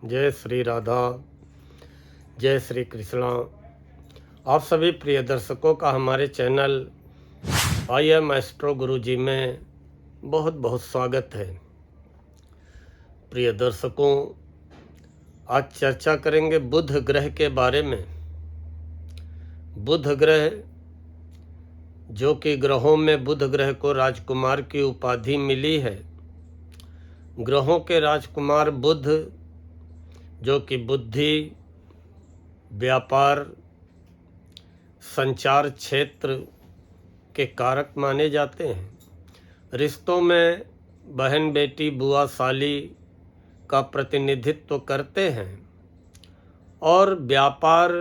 जय श्री राधा, जय श्री कृष्णा। आप सभी प्रिय दर्शकों का हमारे चैनल आई एम एस्ट्रो गुरुजी में बहुत बहुत स्वागत है। प्रिय दर्शकों, आज चर्चा करेंगे बुध ग्रह के बारे में। बुध ग्रह, जो कि ग्रहों में बुध ग्रह को राजकुमार की उपाधि मिली है। ग्रहों के राजकुमार बुध, जो कि बुद्धि, व्यापार, संचार क्षेत्र के कारक माने जाते हैं। रिश्तों में बहन बेटी बुआ साली का प्रतिनिधित्व करते हैं और व्यापार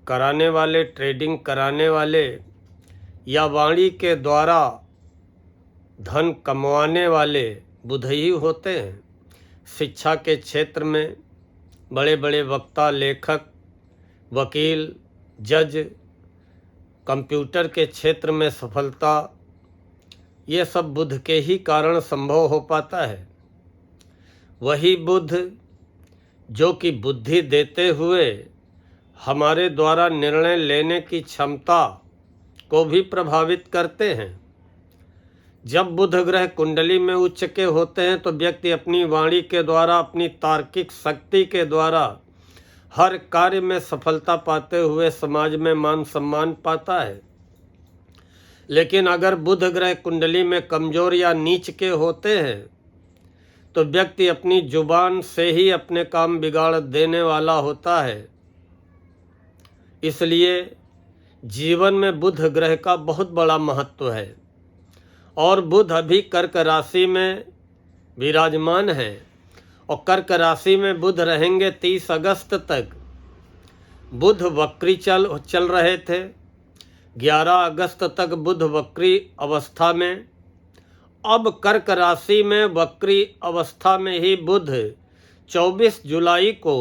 कराने वाले, ट्रेडिंग कराने वाले या वाणी के द्वारा धन कमाने वाले बुध ही होते हैं। शिक्षा के क्षेत्र में बड़े बड़े वक्ता, लेखक, वकील, जज, कंप्यूटर के क्षेत्र में सफलता, ये सब बुध के ही कारण संभव हो पाता है। वही बुध जो कि बुद्धि देते हुए हमारे द्वारा निर्णय लेने की क्षमता को भी प्रभावित करते हैं। जब बुध ग्रह कुंडली में उच्च के होते हैं तो व्यक्ति अपनी वाणी के द्वारा, अपनी तार्किक शक्ति के द्वारा हर कार्य में सफलता पाते हुए समाज में मान सम्मान पाता है। लेकिन अगर बुध ग्रह कुंडली में कमजोर या नीच के होते हैं तो व्यक्ति अपनी जुबान से ही अपने काम बिगाड़ देने वाला होता है। इसलिए जीवन में बुध ग्रह का बहुत बड़ा महत्व है। और बुध अभी कर्क राशि में विराजमान है और कर्क राशि में बुध रहेंगे 30 अगस्त तक। बुध वक्री चल रहे थे। 11 अगस्त तक बुध वक्री अवस्था में। अब कर्क राशि में वक्री अवस्था में ही बुध 24 जुलाई को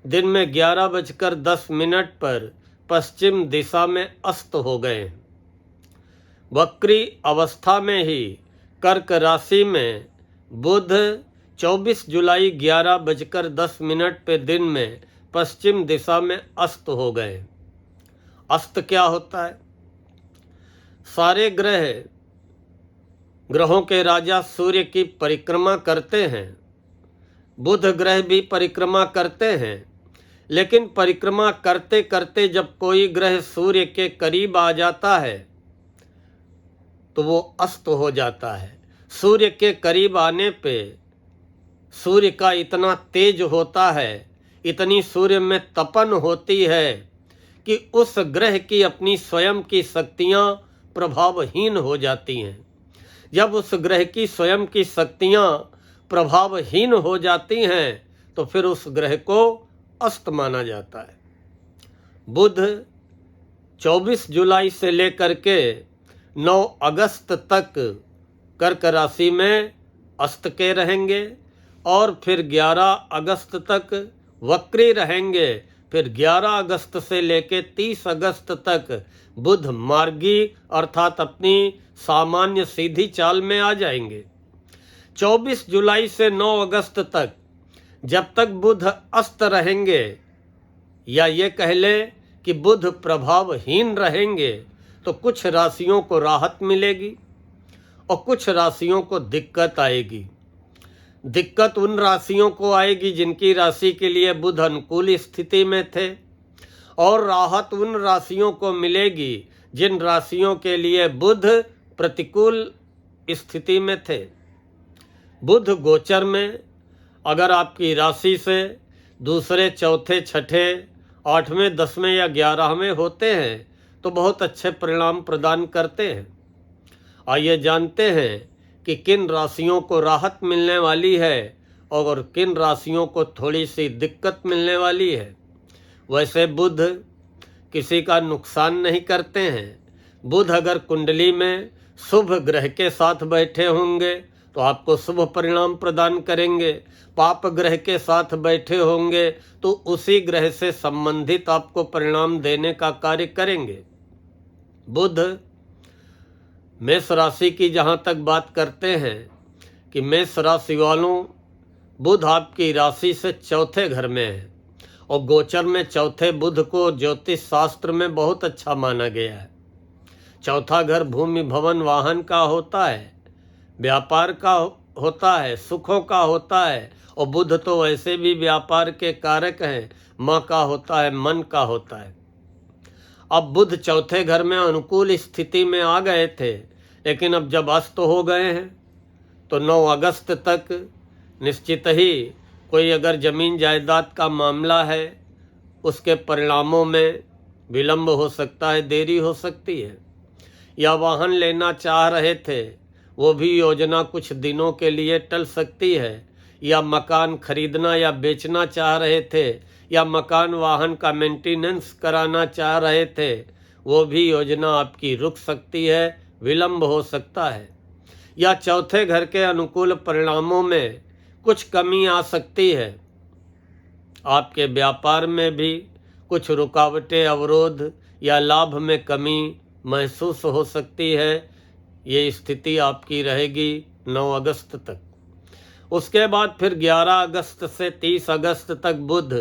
दिन में 11:10 पर पश्चिम दिशा में अस्त हो गए। वक्री अवस्था में ही कर्क राशि में बुध 24 जुलाई 11:10 पे दिन में पश्चिम दिशा में अस्त हो गए। अस्त क्या होता है? सारे ग्रहों के राजा सूर्य की परिक्रमा करते हैं। बुध ग्रह भी परिक्रमा करते हैं, लेकिन परिक्रमा करते करते जब कोई ग्रह सूर्य के करीब आ जाता है तो वो अस्त हो जाता है। सूर्य के करीब आने पे सूर्य का इतना तेज होता है, इतनी सूर्य में तपन होती है कि उस ग्रह की अपनी स्वयं की शक्तियां प्रभावहीन हो जाती हैं। जब उस ग्रह की स्वयं की शक्तियां प्रभावहीन हो जाती हैं तो फिर उस ग्रह को अस्त माना जाता है। बुध 24 जुलाई से लेकर के 9 अगस्त तक कर्क राशि में अस्त के रहेंगे और फिर 11 अगस्त तक वक्री रहेंगे। फिर 11 अगस्त से लेकर 30 अगस्त तक बुध मार्गी अर्थात अपनी सामान्य सीधी चाल में आ जाएंगे। 24 जुलाई से 9 अगस्त तक जब तक बुध अस्त रहेंगे, या ये कह ले कि बुध प्रभावहीन रहेंगे, तो कुछ राशियों को राहत मिलेगी और कुछ राशियों को दिक्कत आएगी। दिक्कत उन राशियों को आएगी जिनकी राशि के लिए बुध अनुकूल स्थिति में थे, और राहत उन राशियों को मिलेगी जिन राशियों के लिए बुध प्रतिकूल स्थिति में थे। बुध गोचर में अगर आपकी राशि से दूसरे, चौथे, छठे, 8वें, 10वें या 11वें होते हैं तो बहुत अच्छे परिणाम प्रदान करते हैं। आइए जानते हैं कि किन राशियों को राहत मिलने वाली है और किन राशियों को थोड़ी सी दिक्कत मिलने वाली है। वैसे बुध किसी का नुकसान नहीं करते हैं। बुध अगर कुंडली में शुभ ग्रह के साथ बैठे होंगे तो आपको शुभ परिणाम प्रदान करेंगे। पाप ग्रह के साथ बैठे होंगे तो उसी ग्रह से संबंधित आपको परिणाम देने का कार्य करेंगे। बुध मेष राशि की जहाँ तक बात करते हैं कि मेष राशि वालों बुध आपकी राशि से चौथे घर में है और गोचर में चौथे बुध को ज्योतिष शास्त्र में बहुत अच्छा माना गया है। चौथा घर भूमि भवन वाहन का होता है, व्यापार का होता है, सुखों का होता है, और बुध तो वैसे भी व्यापार के कारक हैं, माँ का होता है, मन का होता है। अब बुध चौथे घर में अनुकूल स्थिति में आ गए थे, लेकिन अब जब अस्त हो गए हैं तो 9 अगस्त तक निश्चित ही कोई अगर ज़मीन जायदाद का मामला है उसके परिणामों में विलंब हो सकता है, देरी हो सकती है। या वाहन लेना चाह रहे थे वो भी योजना कुछ दिनों के लिए टल सकती है। या मकान खरीदना या बेचना चाह रहे थे या मकान वाहन का मेंटेनेंस कराना चाह रहे थे वो भी योजना आपकी रुक सकती है, विलंब हो सकता है। या चौथे घर के अनुकूल परिणामों में कुछ कमी आ सकती है। आपके व्यापार में भी कुछ रुकावटें, अवरोध या लाभ में कमी महसूस हो सकती है। ये स्थिति आपकी रहेगी 9 अगस्त तक। उसके बाद फिर 11 अगस्त से 30 अगस्त तक बुध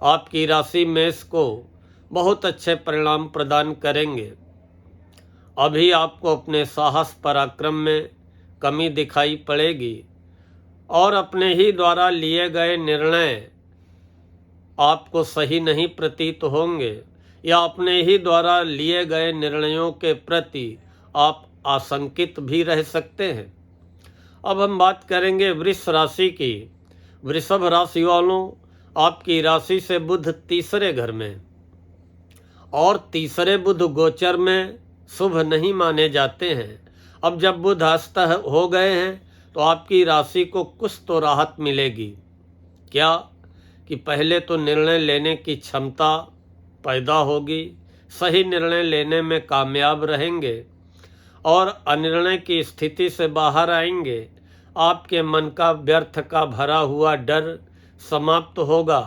आपकी राशि मेष को बहुत अच्छे परिणाम प्रदान करेंगे। अभी आपको अपने साहस पराक्रम में कमी दिखाई पड़ेगी और अपने ही द्वारा लिए गए निर्णय आपको सही नहीं प्रतीत होंगे या अपने ही द्वारा लिए गए निर्णयों के प्रति आप आशंकित भी रह सकते हैं। अब हम बात करेंगे वृष राशि की। वृषभ राशि वालों, आपकी राशि से बुध तीसरे घर में, और तीसरे बुध गोचर में शुभ नहीं माने जाते हैं। अब जब बुध अस्त हो गए हैं तो आपकी राशि को कुछ तो राहत मिलेगी। क्या कि पहले तो निर्णय लेने की क्षमता पैदा होगी, सही निर्णय लेने में कामयाब रहेंगे और अनिर्णय की स्थिति से बाहर आएंगे। आपके मन का व्यर्थ का भरा हुआ डर समाप्त होगा।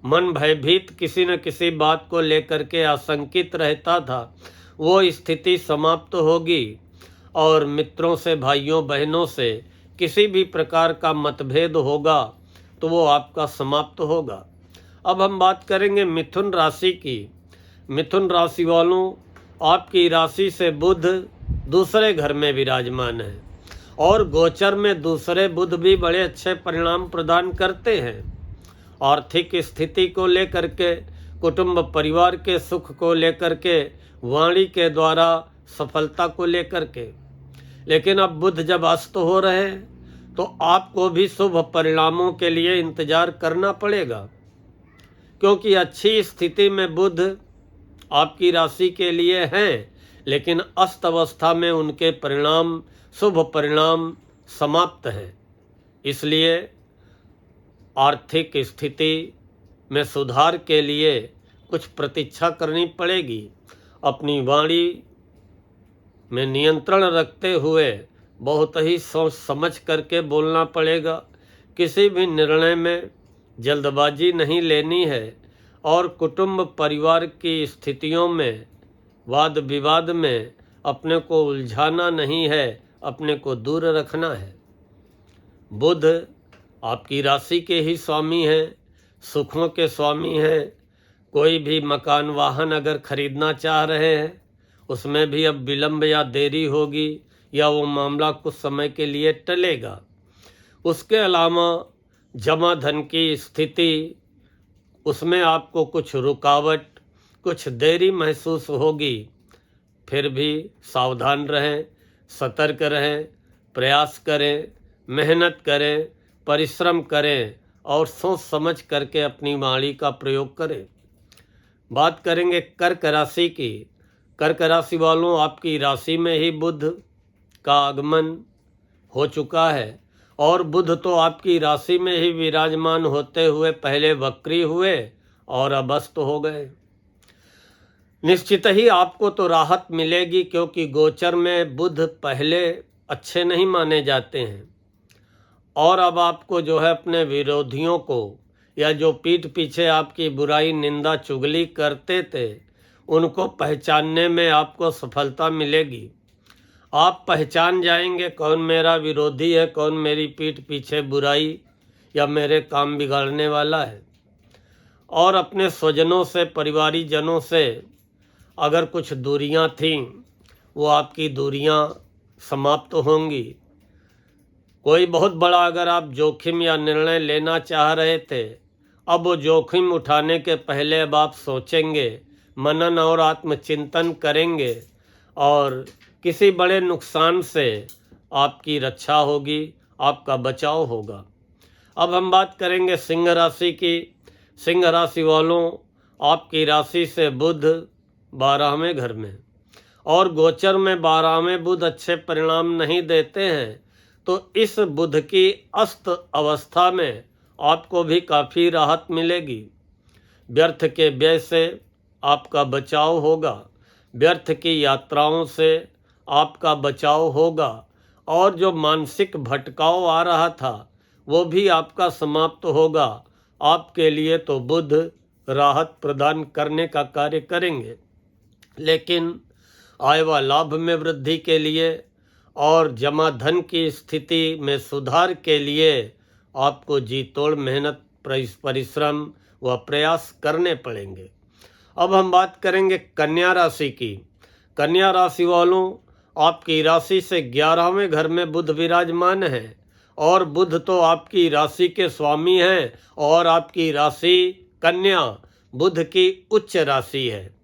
मन भयभीत किसी न किसी बात को लेकर के आशंकित रहता था, वो स्थिति समाप्त होगी और मित्रों से, भाइयों बहनों से किसी भी प्रकार का मतभेद होगा तो वो आपका समाप्त होगा। अब हम बात करेंगे मिथुन राशि की। मिथुन राशि वालों, आपकी राशि से बुध दूसरे घर में विराजमान है और गोचर में दूसरे बुध भी बड़े अच्छे परिणाम प्रदान करते हैं। आर्थिक स्थिति को लेकर के, कुटुंब परिवार के सुख को लेकर के, वाणी के द्वारा सफलता को लेकर के। लेकिन अब बुध जब अस्त हो रहे हैं तो आपको भी शुभ परिणामों के लिए इंतजार करना पड़ेगा, क्योंकि अच्छी स्थिति में बुध आपकी राशि के लिए हैं, लेकिन अस्त अवस्था में उनके परिणाम, शुभ परिणाम समाप्त हैं। इसलिए आर्थिक स्थिति में सुधार के लिए कुछ प्रतीक्षा करनी पड़ेगी। अपनी वाणी में नियंत्रण रखते हुए बहुत ही सोच समझ करके बोलना पड़ेगा। किसी भी निर्णय में जल्दबाजी नहीं लेनी है और कुटुंब परिवार की स्थितियों में, वाद विवाद में अपने को उलझाना नहीं है, अपने को दूर रखना है। बुध आपकी राशि के ही स्वामी हैं, सुखों के स्वामी हैं। कोई भी मकान वाहन अगर खरीदना चाह रहे हैं उसमें भी अब विलंब या देरी होगी या वो मामला कुछ समय के लिए टलेगा। उसके अलावा जमा धन की स्थिति, उसमें आपको कुछ रुकावट, कुछ देरी महसूस होगी। फिर भी सावधान रहें, सतर्क रहें, प्रयास करें, मेहनत करें, परिश्रम करें और सोच समझ करके अपनी वाणी का प्रयोग करें। बात करेंगे कर्क राशि की। कर्क राशि वालों, आपकी राशि में ही बुध का आगमन हो चुका है और बुध तो आपकी राशि में ही विराजमान होते हुए पहले वक्री हुए और अब अस्त हो गए। निश्चित ही आपको तो राहत मिलेगी, क्योंकि गोचर में बुध पहले अच्छे नहीं माने जाते हैं और अब आपको जो है अपने विरोधियों को या जो पीठ पीछे आपकी बुराई, निंदा, चुगली करते थे उनको पहचानने में आपको सफलता मिलेगी। आप पहचान जाएंगे कौन मेरा विरोधी है, कौन मेरी पीठ पीछे बुराई या मेरे काम बिगाड़ने वाला है। और अपने स्वजनों से, परिवारीजनों से अगर कुछ दूरियां थीं, वो आपकी दूरियां समाप्त होंगी। कोई बहुत बड़ा अगर आप जोखिम या निर्णय लेना चाह रहे थे, अब वो जोखिम उठाने के पहले अब आप सोचेंगे, मनन और आत्मचिंतन करेंगे और किसी बड़े नुकसान से आपकी रक्षा होगी, आपका बचाव होगा। अब हम बात करेंगे सिंह राशि की। सिंह राशि वालों, आपकी राशि से बुध 12वें घर में और गोचर में 12वें बुध अच्छे परिणाम नहीं देते हैं, तो इस बुध की अस्त अवस्था में आपको भी काफ़ी राहत मिलेगी। व्यर्थ के व्यय से आपका बचाव होगा, व्यर्थ की यात्राओं से आपका बचाव होगा और जो मानसिक भटकाव आ रहा था वो भी आपका समाप्त होगा। आपके लिए तो बुध राहत प्रदान करने का कार्य करेंगे, लेकिन आय व लाभ में वृद्धि के लिए और जमा धन की स्थिति में सुधार के लिए आपको जी तोड़ मेहनत, परिश्रम व प्रयास करने पड़ेंगे। अब हम बात करेंगे कन्या राशि की। कन्या राशि वालों, आपकी राशि से 11वें घर में बुध विराजमान है और बुध तो आपकी राशि के स्वामी हैं और आपकी राशि कन्या बुध की उच्च राशि है।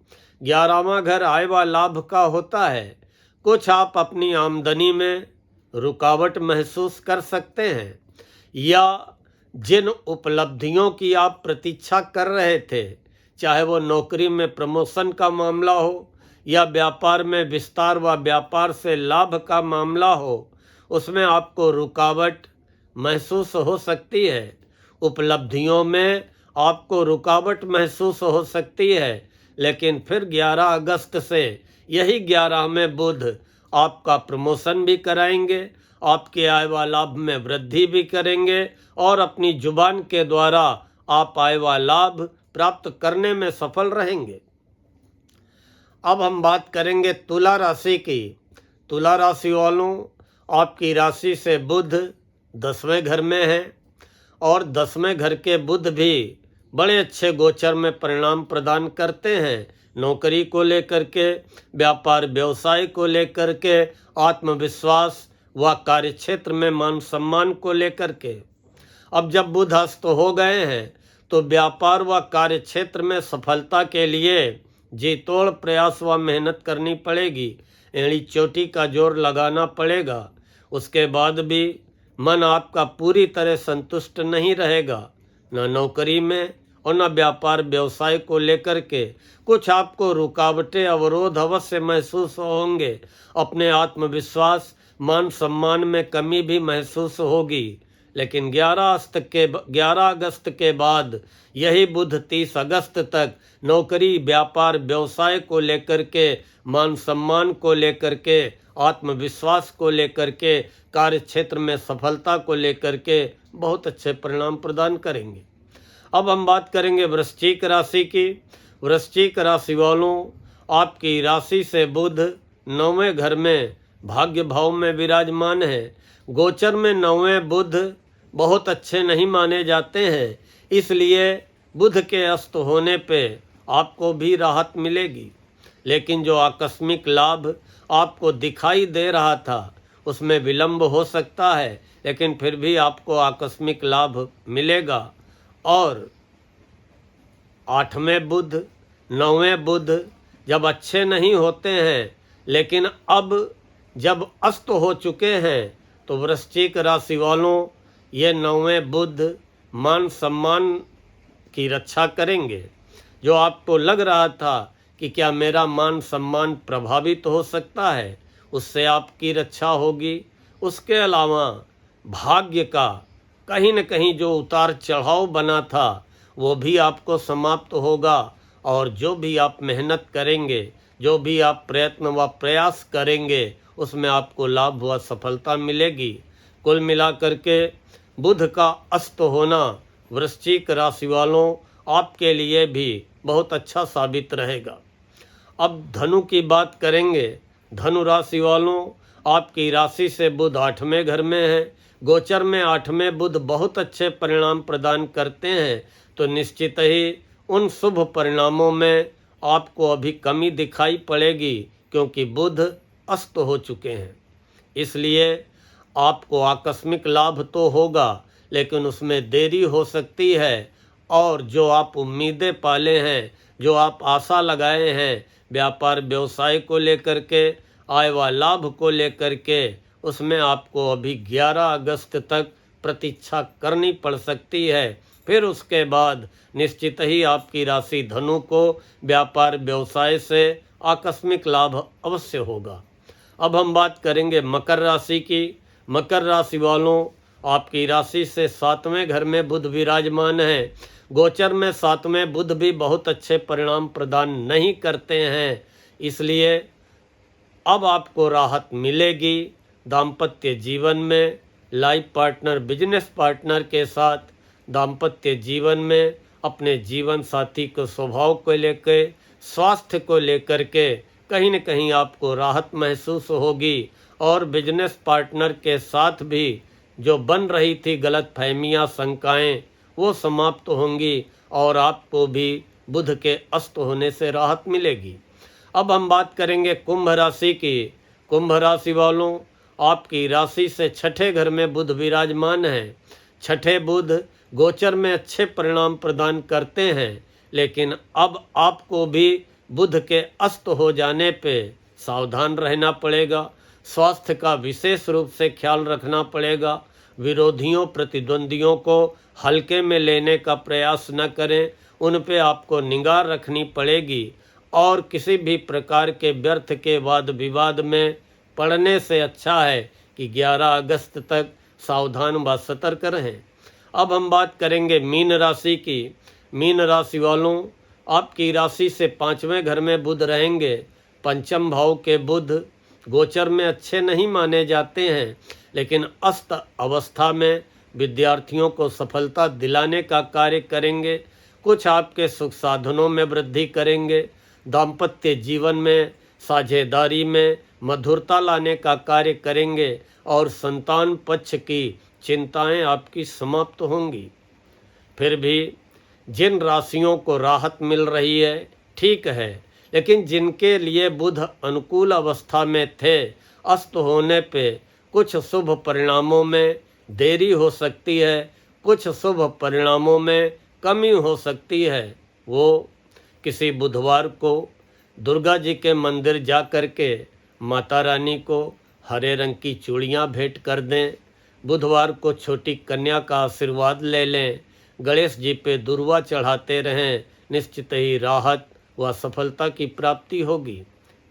11वां घर आय व लाभ का होता है। कुछ आप अपनी आमदनी में रुकावट महसूस कर सकते हैं या जिन उपलब्धियों की आप प्रतीक्षा कर रहे थे, चाहे वो नौकरी में प्रमोशन का मामला हो या व्यापार में विस्तार व व्यापार से लाभ का मामला हो, उसमें आपको रुकावट महसूस हो सकती है। उपलब्धियों में आपको रुकावट महसूस हो सकती है, लेकिन फिर 11 अगस्त से यही 11वें बुध आपका प्रमोशन भी कराएंगे, आपके आय व लाभ में वृद्धि भी करेंगे और अपनी जुबान के द्वारा आप आय व लाभ प्राप्त करने में सफल रहेंगे। अब हम बात करेंगे तुला राशि की। तुला राशि वालों, आपकी राशि से बुध 10वें घर में है और 10वें घर के बुध भी बड़े अच्छे गोचर में परिणाम प्रदान करते हैं। नौकरी को लेकर के, व्यापार व्यवसाय को लेकर के, आत्मविश्वास व कार्यक्षेत्र में मान सम्मान को लेकर के। अब जब बुध अस्त हो गए हैं तो व्यापार व कार्यक्षेत्र में सफलता के लिए जी तोड़ प्रयास व मेहनत करनी पड़ेगी, एड़ी चोटी का जोर लगाना पड़ेगा। उसके बाद भी मन आपका पूरी तरह संतुष्ट नहीं रहेगा, न नौकरी में और न व्यापार व्यवसाय को लेकर के। कुछ आपको रुकावटें, अवरोध अवश्य महसूस होंगे। अपने आत्मविश्वास, मान सम्मान में कमी भी महसूस होगी, लेकिन 11 अगस्त के बाद यही बुध 30 अगस्त तक नौकरी, व्यापार व्यवसाय को लेकर के, मान सम्मान को लेकर के, आत्मविश्वास को लेकर के, कार्य क्षेत्र में सफलता को लेकर के बहुत अच्छे परिणाम प्रदान करेंगे। अब हम बात करेंगे वृश्चिक राशि की। वृश्चिक राशि वालों, आपकी राशि से बुध 9वें घर में भाग्य भाव में विराजमान है। गोचर में 9वें बुध बहुत अच्छे नहीं माने जाते हैं, इसलिए बुध के अस्त होने पे आपको भी राहत मिलेगी, लेकिन जो आकस्मिक लाभ आपको दिखाई दे रहा था उसमें विलंब हो सकता है, लेकिन फिर भी आपको आकस्मिक लाभ मिलेगा। और 8वें बुध, 9वें बुध जब अच्छे नहीं होते हैं, लेकिन अब जब अस्त हो चुके हैं तो वृश्चिक राशि वालों, ये 9वें बुध मान सम्मान की रक्षा करेंगे। जो आपको लग रहा था कि क्या मेरा मान सम्मान प्रभावित हो सकता है, उससे आपकी रक्षा होगी। उसके अलावा भाग्य का कहीं न कहीं जो उतार चढ़ाव बना था वो भी आपको समाप्त होगा और जो भी आप मेहनत करेंगे, जो भी आप प्रयत्न व प्रयास करेंगे, उसमें आपको लाभ व सफलता मिलेगी। कुल मिलाकर के बुध का अस्त होना वृश्चिक राशि वालों आपके लिए भी बहुत अच्छा साबित रहेगा। अब धनु की बात करेंगे। धनु राशि वालों, आपकी राशि से बुध 8वें घर में है, गोचर में 8वें बुध बहुत अच्छे परिणाम प्रदान करते हैं, तो निश्चित ही उन शुभ परिणामों में आपको अभी कमी दिखाई पड़ेगी, क्योंकि बुध अस्त हो चुके हैं। इसलिए आपको आकस्मिक लाभ तो होगा, लेकिन उसमें देरी हो सकती है, और जो आप उम्मीदें पाले हैं, जो आप आशा लगाए हैं व्यापार व्यवसाय को लेकर के, आय व लाभ को लेकर के, उसमें आपको अभी 11 अगस्त तक प्रतीक्षा करनी पड़ सकती है। फिर उसके बाद निश्चित ही आपकी राशि धनु को व्यापार व्यवसाय से आकस्मिक लाभ अवश्य होगा। अब हम बात करेंगे मकर राशि की। मकर राशि वालों, आपकी राशि से 7वें घर में बुध विराजमान है। गोचर में 7वें बुध भी बहुत अच्छे परिणाम प्रदान नहीं करते हैं, इसलिए अब आपको राहत मिलेगी दाम्पत्य जीवन में, लाइफ पार्टनर, बिजनेस पार्टनर के साथ दाम्पत्य जीवन में, अपने जीवन साथी के स्वभाव को लेकर, स्वास्थ्य को लेकर के कहीं न कहीं आपको राहत महसूस होगी, और बिजनेस पार्टनर के साथ भी जो बन रही थी गलतफहमियां, शंकाएं, वो समाप्त होंगी, और आपको भी बुध के अस्त होने से राहत मिलेगी। अब हम बात करेंगे कुंभ राशि की। कुंभ राशि वालों, आपकी राशि से 6ठे घर में बुध विराजमान है। 6ठे बुध गोचर में अच्छे परिणाम प्रदान करते हैं, लेकिन अब आपको भी बुध के अस्त हो जाने पे सावधान रहना पड़ेगा। स्वास्थ्य का विशेष रूप से ख्याल रखना पड़ेगा। विरोधियों, प्रतिद्वंदियों को हल्के में लेने का प्रयास न करें, उन पे आपको निगाह रखनी पड़ेगी, और किसी भी प्रकार के व्यर्थ के वाद विवाद में पड़ने से अच्छा है कि 11 अगस्त तक सावधान व सतर्क रहें। अब हम बात करेंगे मीन राशि की। मीन राशि वालों, आपकी राशि से 5वें घर में बुध रहेंगे। पंचम भाव के बुध गोचर में अच्छे नहीं माने जाते हैं, लेकिन अस्त अवस्था में विद्यार्थियों को सफलता दिलाने का कार्य करेंगे। कुछ आपके सुख साधनों में वृद्धि करेंगे। दाम्पत्य जीवन में, साझेदारी में मधुरता लाने का कार्य करेंगे, और संतान पक्ष की चिंताएं आपकी समाप्त होंगी। फिर भी जिन राशियों को राहत मिल रही है ठीक है, लेकिन जिनके लिए बुध अनुकूल अवस्था में थे, अस्त होने पे कुछ शुभ परिणामों में देरी हो सकती है, कुछ शुभ परिणामों में कमी हो सकती है। वो किसी बुधवार को दुर्गा जी के मंदिर जा कर के माता रानी को हरे रंग की चूड़ियाँ भेंट कर दें। बुधवार को छोटी कन्या का आशीर्वाद ले लें। गणेश जी पे दुर्वा चढ़ाते रहें। निश्चित ही राहत व सफलता की प्राप्ति होगी।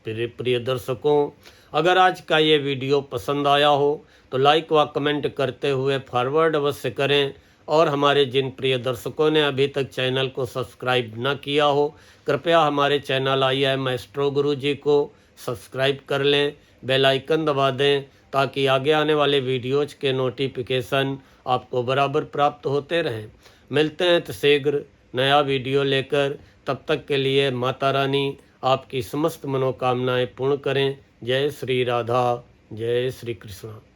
प्रिय दर्शकों, अगर आज का ये वीडियो पसंद आया हो तो लाइक व कमेंट करते हुए फॉरवर्ड अवश्य करें, और हमारे जिन प्रिय दर्शकों ने अभी तक चैनल को सब्सक्राइब न किया हो, कृपया हमारे चैनल IIM एस्ट्रो गुरु जी को सब्सक्राइब कर लें, बेल आइकन दबा दें, ताकि आगे आने वाले वीडियोज के नोटिफिकेशन आपको बराबर प्राप्त होते रहें। मिलते हैं तो शीघ्र नया वीडियो लेकर। तब तक के लिए माता रानी आपकी समस्त मनोकामनाएं पूर्ण करें। जय श्री राधा, जय श्री कृष्ण।